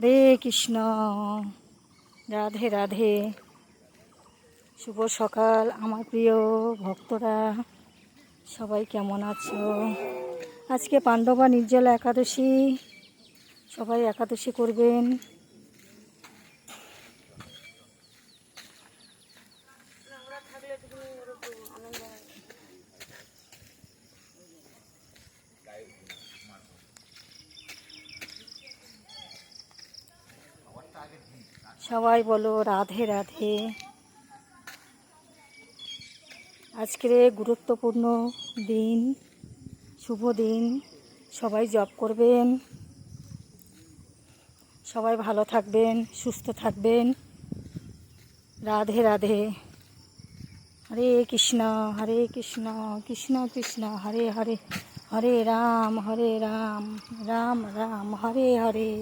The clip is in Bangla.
হরে কৃষ্ণ, রাধে রাধে। শুভ সকাল আমার প্রিয় ভক্তরা, সবাই কেমন আছো? আজকে পাণ্ডবা নির্জলা একাদশী, সবাই একাদশী করবেন। সবাই বলো রাধে রাধে। আজকের গুরুত্বপূর্ণ দিন, শুভ দিন, সবাই জপ করবেন, সবাই ভালো থাকবেন, সুস্থ থাকবেন। রাধে রাধে। হরে কৃষ্ণ কৃষ্ণ কৃষ্ণ হরে হরে, হরে রাম রাম রাম হরে হরে।